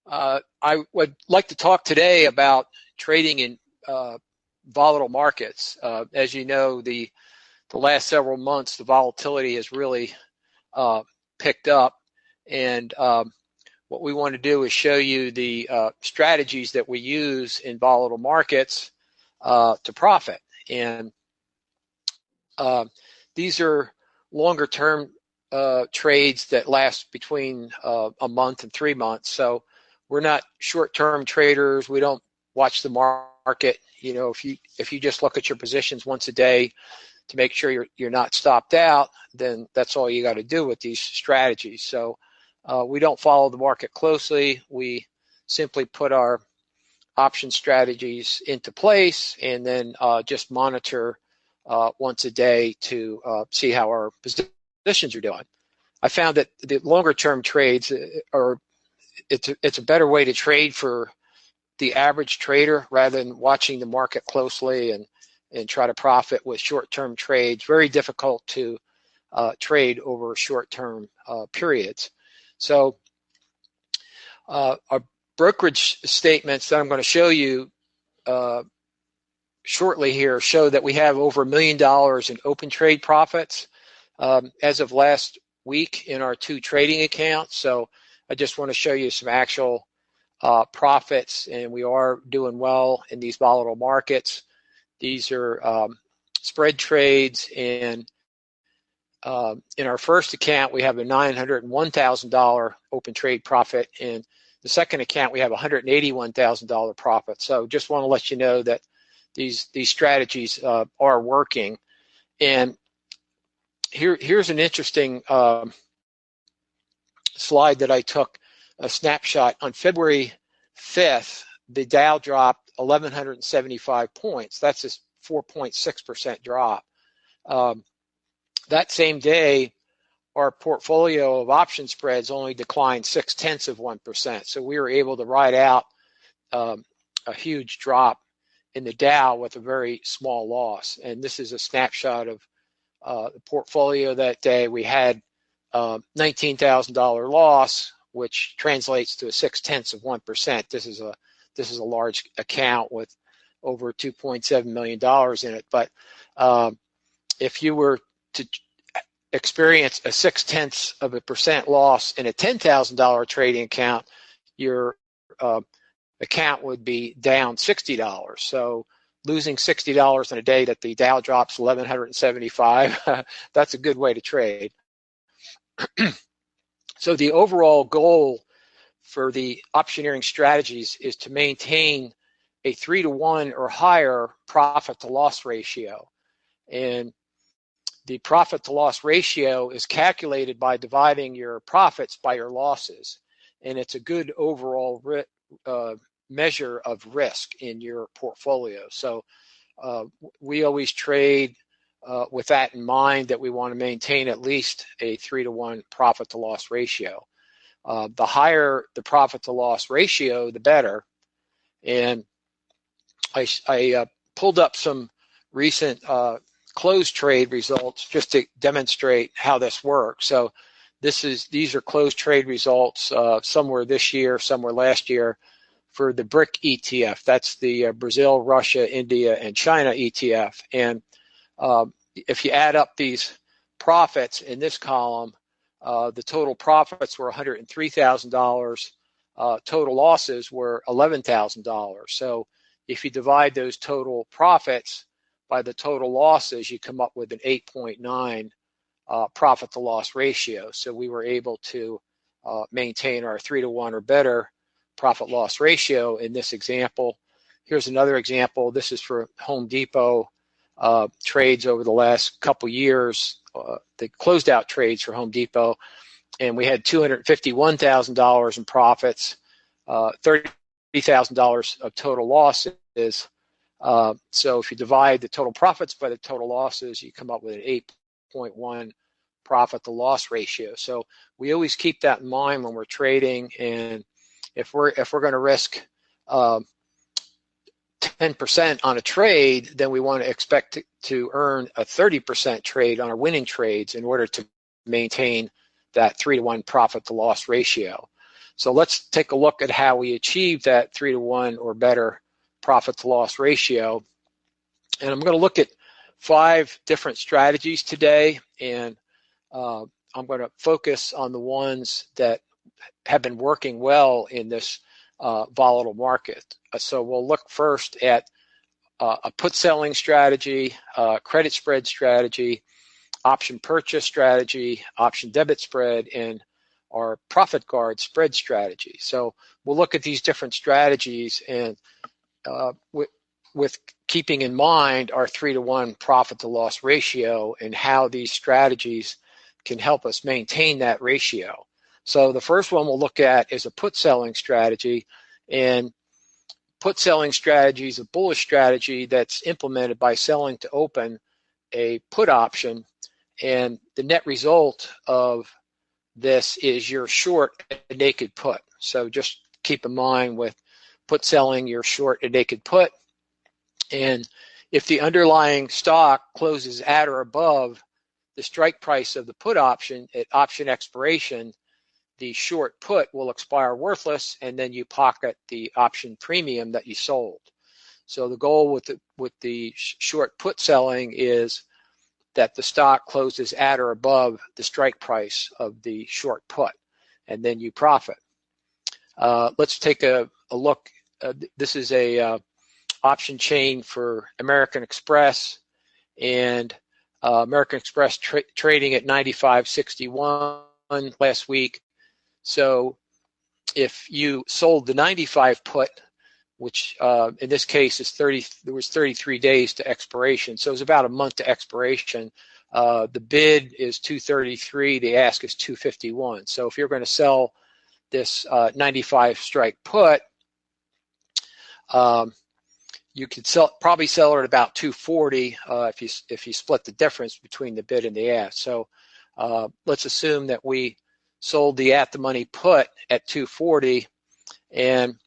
I would like to talk today about trading in volatile markets. As you know, the last several months, the volatility has really picked up, and what we want to do is show you the strategies that we use in volatile markets to profit. And these are longer-term trades that last between a month and 3 months. So we're not short-term traders. We don't watch the market. You know, if you just look at your positions once a day to make sure you're not stopped out, then that's all you got to do with these strategies. So we don't follow the market closely. We simply put our option strategies into place and then just monitor once a day to see how our positions are doing. I found that the longer-term trades it's a better way to trade for the average trader rather than watching the market closely and try to profit with short-term trades. Very difficult to trade over short-term periods. So our brokerage statements that I'm going to show you shortly here show that we have over $1 million in open trade profits as of last week in our 2 trading accounts. So I just want to show you some actual profits, and we are doing well in these volatile markets. These are spread trades, and in our first account we have a $901,000 open trade profit. In the second account we have a $181,000 profit. So just want to let you know that these strategies are working. And here's an interesting slide that I took a snapshot on February 5th. The Dow dropped 1,175 points. That's a 4.6% drop. That same day, our portfolio of option spreads only declined 0.6%. So we were able to ride out a huge drop in the Dow with a very small loss. And this is a snapshot of the portfolio that day. We had $19,000 loss, which translates to a 0.6%. This is a large account with over $2.7 million in it. But if you were to experience a 0.6% loss in a $10,000 trading account, your account would be down $60. So losing $60 in a day that the Dow drops 1,175, that's a good way to trade. So the overall goal for the optioneering strategies is to maintain a 3-to-1 or higher profit to loss ratio. And the profit to loss ratio is calculated by dividing your profits by your losses. And it's a good overall measure of risk in your portfolio. So we always trade with that in mind, that we want to maintain at least a 3-to-1 profit to loss ratio. The higher the profit to loss ratio, the better. And I pulled up some recent closed trade results just to demonstrate how this works. So these are closed trade results. Some were this year, some were last year, for the BRIC ETF. That's the Brazil, Russia, India, and China ETF. And if you add up these profits in this column, the total profits were $103,000. Total losses were $11,000. So if you divide those total profits by the total losses, you come up with an 8.9 profit to loss ratio. So we were able to maintain our 3-to-1 or better profit loss ratio in this example. Here's another example. This is for Home Depot trades over the last couple years, the closed out trades for Home Depot, and we had $251,000 in profits, $30,000 of total losses. So if you divide the total profits by the total losses, you come up with an 8.1 profit to loss ratio. So we always keep that in mind when we're trading. And if we're going to risk 10% on a trade, then we want to expect to earn a 30% trade on our winning trades in order to maintain that 3-to-1 profit to loss ratio. So let's take a look at how we achieve that 3-to-1 or better profit to loss ratio. And I'm going to look at 5 different strategies today, and I'm going to focus on the ones that have been working well in this volatile market. So we'll look first at a put selling strategy, credit spread strategy, option purchase strategy, option debit spread, and our profit guard spread strategy. So we'll look at these different strategies, and with keeping in mind our 3-to-1 profit to loss ratio and how these strategies can help us maintain that ratio. So the first one we'll look at is a put selling strategy, and put selling strategy is a bullish strategy that's implemented by selling to open a put option, and the net result of this is you're short a naked put. So just keep in mind with put selling, you're short a naked put, and if the underlying stock closes at or above the strike price of the put option at option expiration, the short put will expire worthless, and then you pocket the option premium that you sold. So the goal with the short put selling is that the stock closes at or above the strike price of the short put, and then you profit. Let's take a look. This is a option chain for American Express, and American Express trading at 95.61 last week. So if you sold the 95 put, which in this case is there was 33 days to expiration, so it was about a month to expiration. The bid is 233, the ask is 251. So if you're going to sell this 95 strike put, you could probably sell it at about 240 if you split the difference between the bid and the ask. So let's assume that we sold the at the money put at 240, and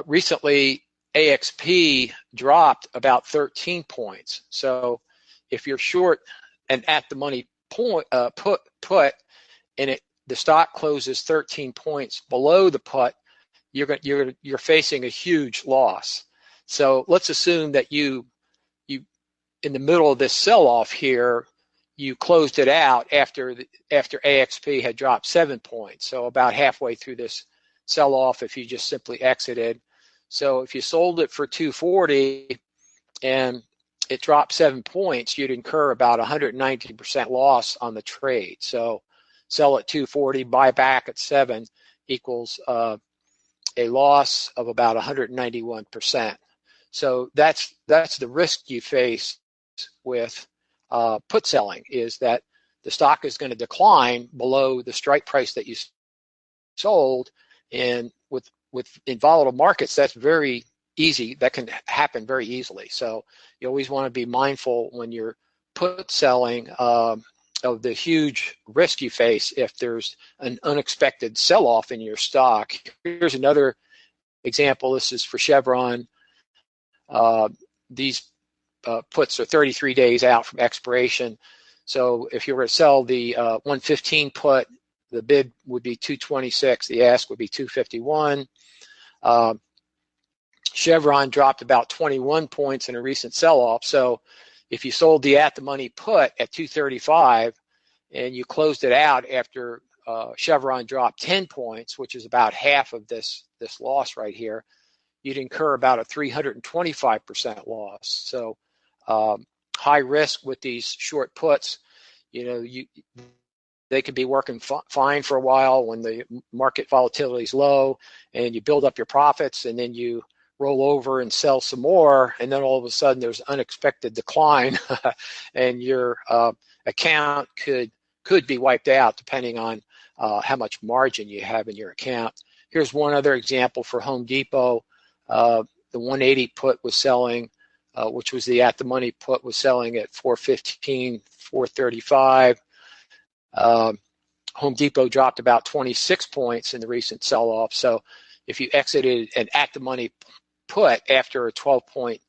recently AXP dropped about 13 points. So if you're short an at the money put and the stock closes 13 points below the put, you're facing a huge loss. So let's assume that you in the middle of this sell-off here, you closed it out after AXP had dropped 7 points. So about halfway through this sell-off, if you just simply exited. So if you sold it for 240 and it dropped 7 points, you'd incur about 190% loss on the trade. So sell at 240, buy back at 7 equals a loss of about 191%. So that's the risk you face with put selling, is that the stock is going to decline below the strike price that you sold, and in volatile markets, that's very easy. That can happen very easily. So you always want to be mindful when you're put selling of the huge risk you face if there's an unexpected sell-off in your stock. Here's another example. This is for Chevron. These puts are 33 days out from expiration. So if you were to sell the 115 put, the bid would be 226, the ask would be 251. Chevron dropped about 21 points in a recent sell-off. So if you sold the at-the-money put at 235 and you closed it out after Chevron dropped 10 points, which is about half of this loss right here, you'd incur about a 325% loss. So high risk with these short puts. They could be working fine for a while when the market volatility is low, and you build up your profits, and then you roll over and sell some more, and then all of a sudden there's unexpected decline, and your account could be wiped out depending on how much margin you have in your account. Here's one other example for Home Depot. The 180 put was selling, which was the at-the-money put, was selling at 415, 435. Home Depot dropped about 26 points in the recent sell-off. So if you exited an at-the-money put after a 12-point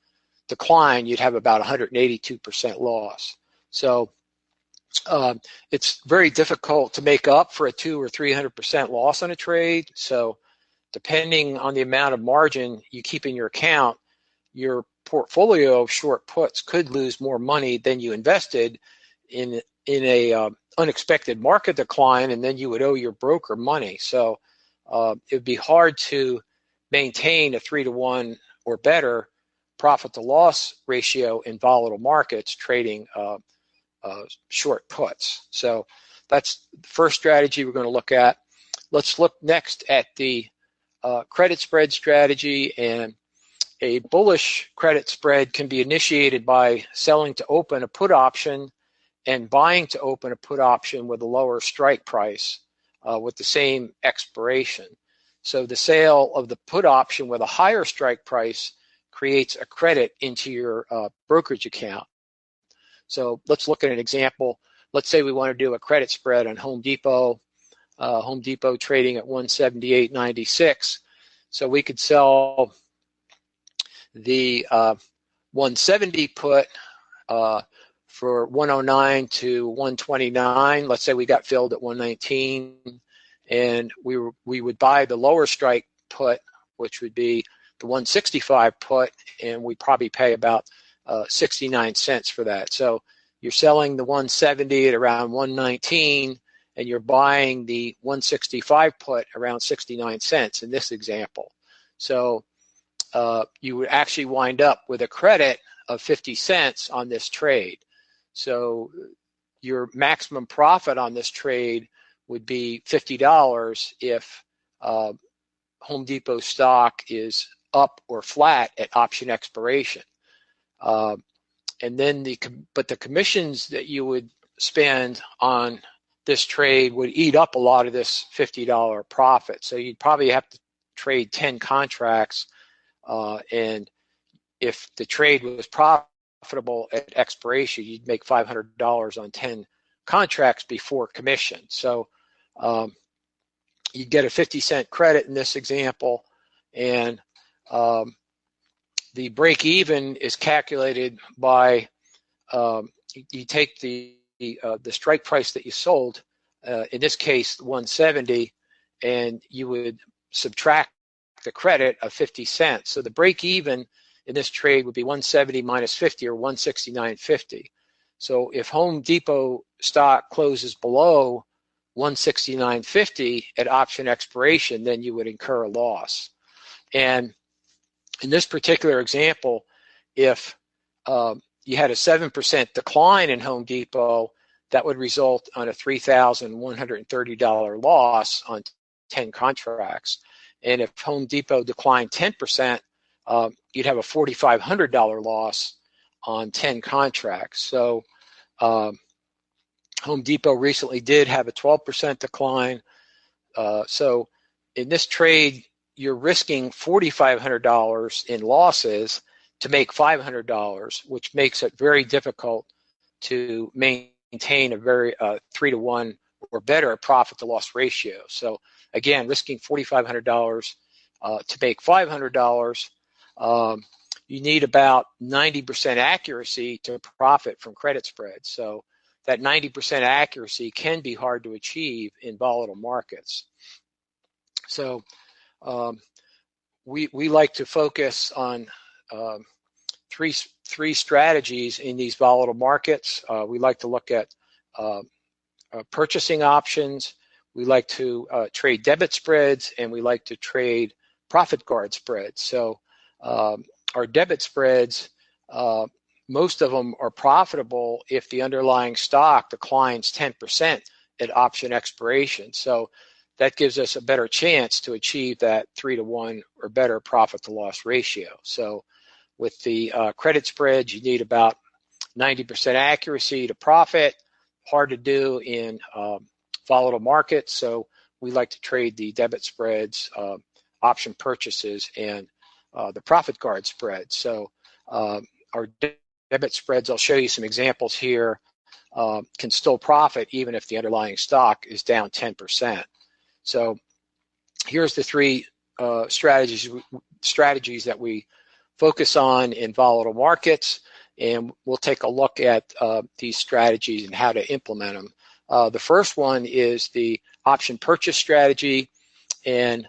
decline, you'd have about 182% loss. So It's very difficult to make up for a 200 or 300% loss on a trade. So depending on the amount of margin you keep in your account, your portfolio of short puts could lose more money than you invested in a unexpected market decline, and then you would owe your broker money. So it would be hard to maintain a 3-to-1 or better profit to loss ratio in volatile markets trading short puts. So that's the first strategy we're going to look at. Let's look next at the credit spread strategy. And a bullish credit spread can be initiated by selling to open a put option and buying to open a put option with a lower strike price with the same expiration. So the sale of the put option with a higher strike price creates a credit into your brokerage account. So let's look at an example. Let's say we want to do a credit spread on Home Depot. Home Depot trading at 178.96. So we could sell the 170 put for 109 to 129. Let's say we got filled at 119, and we would buy the lower strike put, which would be the 165 put, and we'd probably pay about 69 cents for that. So you're selling the 170 at around 119, and you're buying the 165 put around 69 cents in this example. So you would actually wind up with a credit of 50 cents on this trade. So your maximum profit on this trade would be $50 if Home Depot stock is up or flat at option expiration. And then the commissions that you would spend on this trade would eat up a lot of this $50 profit. So you'd probably have to trade 10 contracts, and if the trade was profitable at expiration, you'd make $500 on 10 contracts before commission. So you get a 50-cent credit in this example, and the break even is calculated by you take the strike price that you sold, in this case 170, and you would subtract the credit of 50 cents. So the break even in this trade would be 170 minus 50, or 169.50. So if Home Depot stock closes below 169.50 at option expiration, then you would incur a loss. And in this particular example, if you had a 7% decline in Home Depot, that would result on a $3,130 loss on 10 contracts. And if Home Depot declined 10%, you'd have a $4,500 loss on 10 contracts. So Home Depot recently did have a 12% decline. So in this trade, you're risking $4,500 in losses to make $500, which makes it very difficult to maintain a very 3-to-1 or better profit to loss ratio. So again, risking $4,500 to make $500, you need about 90% accuracy to profit from credit spreads. So that 90% accuracy can be hard to achieve in volatile markets. So we like to focus on three strategies in these volatile markets. We like to look at purchasing options. We like to trade debit spreads, and we like to trade profit guard spreads. So our debit spreads, most of them are profitable if the underlying stock declines 10% at option expiration. So that gives us a better chance to achieve that 3-to-1 or better profit to loss ratio. So with the credit spreads, you need about 90% accuracy to profit. Hard to do in volatile markets. So we like to trade the debit spreads, option purchases, and the profit guard spread. So our debit spreads, I'll show you some examples here, can still profit even if the underlying stock is down 10%. So here's the three strategies that we focus on in volatile markets. and we'll take a look at these strategies and how to implement them. The first one is the option purchase strategy, and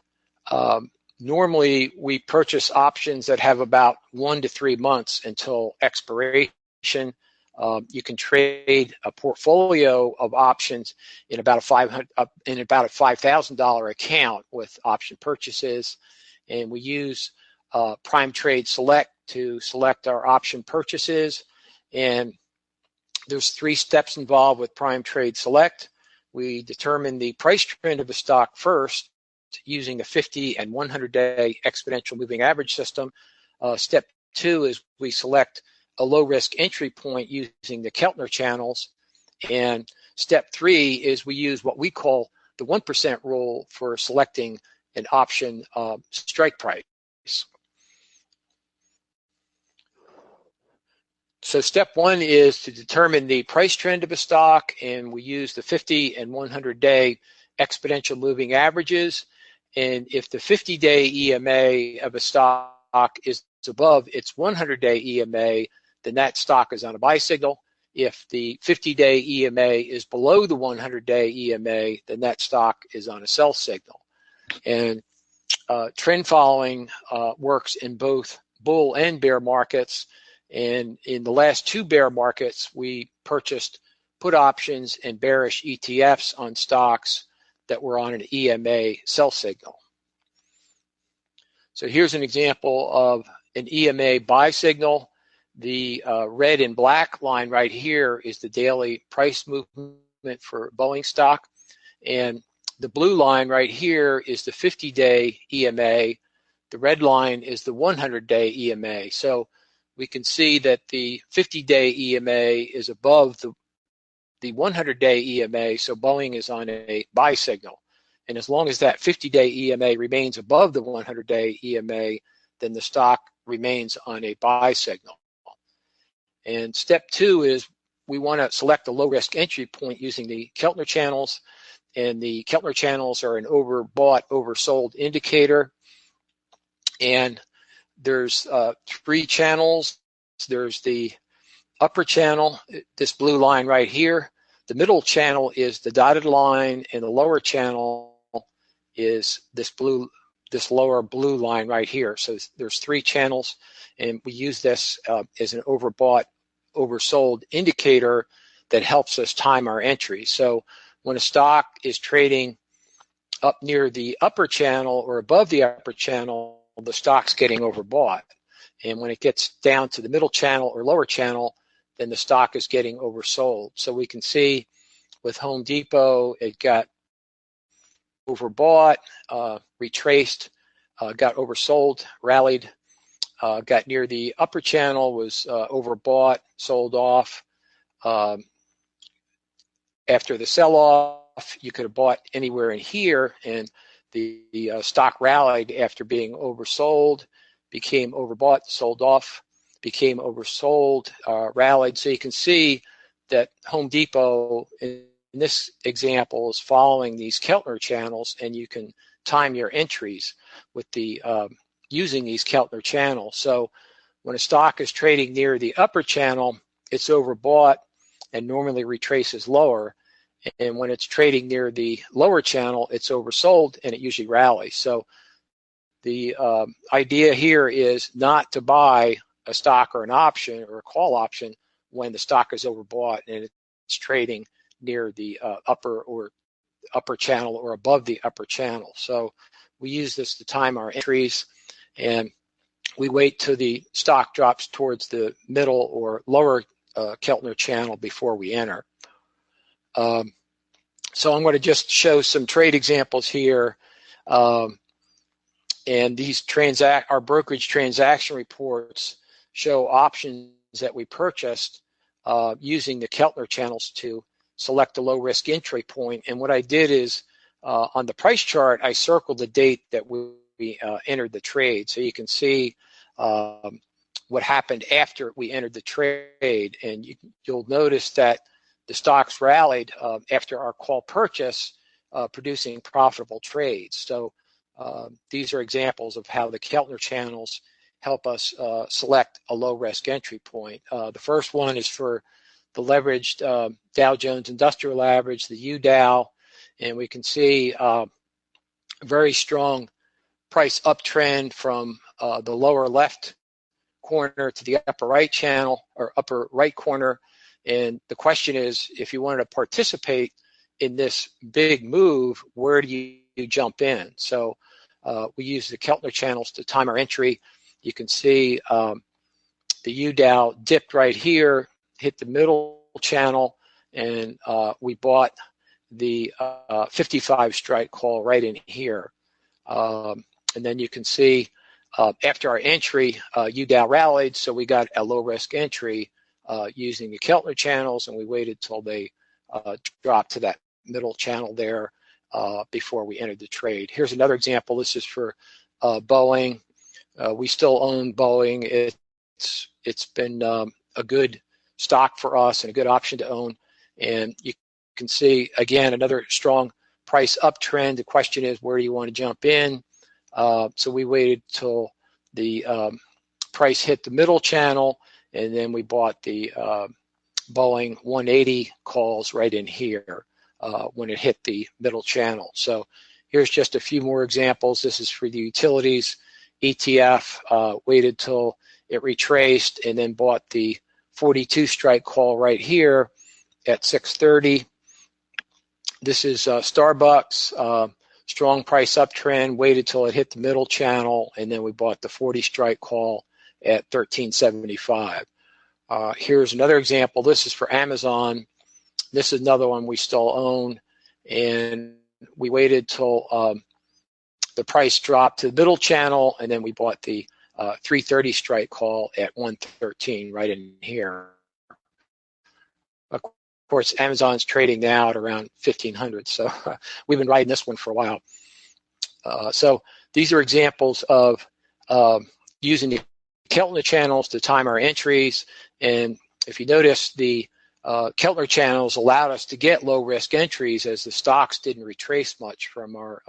normally we purchase options that have about 1 to 3 months until expiration. You can trade a portfolio of options in about a $5,000 account with option purchases, and we use Prime Trade Select to select our option purchases. And there's 3 steps involved with Prime Trade Select. We determine the price trend of the stock first using the 50 and 100-day exponential moving average system. Step 2 is we select a low-risk entry point using the Keltner channels. And step 3 is we use what we call the 1% rule for selecting an option strike price. So step 1 is to determine the price trend of a stock, and we use the 50 and 100-day exponential moving averages. And if the 50-day EMA of a stock is above its 100-day EMA, then that stock is on a buy signal. If the 50-day EMA is below the 100-day EMA, then that stock is on a sell signal. And trend following works in both bull and bear markets. And in the last 2 bear markets, we purchased put options and bearish ETFs on stocks that were on an EMA sell signal. So here's an example of an EMA buy signal. The red and black line right here is the daily price movement for Boeing stock. And the blue line right here is the 50-day EMA. The red line is the 100-day EMA. So we can see that the 50-day EMA is above the 100-day EMA, so Boeing is on a buy signal. And as long as that 50-day EMA remains above the 100-day EMA, then the stock remains on a buy signal. And step 2 is we want to select a low-risk entry point using the Keltner channels. And the Keltner channels are an overbought, oversold indicator. And there's 3 channels. There's the upper channel, this blue line right here. The middle channel is the dotted line, and the lower channel is this lower blue line right here. So there's 3 channels, and we use this as an overbought, oversold indicator that helps us time our entry. So when a stock is trading up near the upper channel or above the upper channel, the stock's getting overbought. And when it gets down to the middle channel or lower channel, then the stock is getting oversold. So we can see with Home Depot, it got overbought, retraced, got oversold, rallied, got near the upper channel, was overbought, sold off. After the sell-off, you could have bought anywhere in here, and the stock rallied after being oversold, became overbought, sold off, became oversold, rallied. So you can see that Home Depot, in this example, is following these Keltner channels, and you can time your entries with the using these Keltner channels. So when a stock is trading near the upper channel, it's overbought and normally retraces lower. And when it's trading near the lower channel, it's oversold and it usually rallies. So the idea here is not to buy a stock or an option or a call option when the stock is overbought and it's trading near the upper channel or above the upper channel. So we use this to time our entries, and we wait till the stock drops towards the middle or lower Keltner channel before we enter. So I'm going to just show some trade examples here. And these our brokerage transaction reports show options that we purchased using the Keltner channels to select a low risk entry point. And what I did is on the price chart, I circled the date that we entered the trade. So you can see what happened after we entered the trade. And you'll notice that the stocks rallied after our call purchase, producing profitable trades. So these are examples of how the Keltner channels help us select a low risk entry point. The first one is for the leveraged Dow Jones Industrial Average, the UDOW, and we can see a very strong price uptrend from the lower left corner to the upper right channel or upper right corner. And the question is, if you wanted to participate in this big move, where do you jump in? So we use the Keltner channels to time our entry. You can see the UDOW dipped right here, hit the middle channel, and we bought the 55 strike call right in here. And then you can see after our entry, UDOW rallied, so we got a low risk entry using the Keltner channels, and we waited till they dropped to that middle channel there before we entered the trade. Here's another example. This is for Boeing. We still own Boeing. It's been a good stock for us and a good option to own. And you can see, again, another strong price uptrend. The question is, where do you want to jump in? So we waited till the price hit the middle channel, and then we bought the Boeing 180 calls right in here when it hit the middle channel. So here's just a few more examples. This is for the utilities ETF. Waited till it retraced and then bought the 42 strike call right here at 6:30. This is Starbucks. Strong price uptrend, waited till it hit the middle channel, and then we bought the 40 strike call at 13.75. Here's another example. This is for Amazon. This is another one we still own, and we waited till the price dropped to the middle channel, and then we bought the 330 strike call at 113 right in here. Of course, Amazon's trading now at around 1,500, so we've been riding this one for a while. So these are examples of using the Keltner channels to time our entries. And if you notice, the Keltner channels allowed us to get low risk entries as the stocks didn't retrace much from our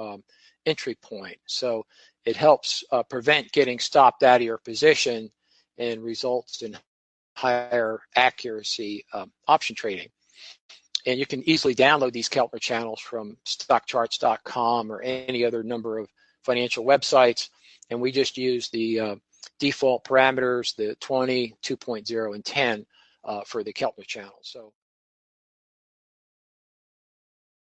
entry point. So it helps prevent getting stopped out of your position and results in higher accuracy option trading. And you can easily download these Keltner channels from stockcharts.com or any other number of financial websites. And we just use the default parameters, the 20, 2.0, and 10 for the Keltner channel. So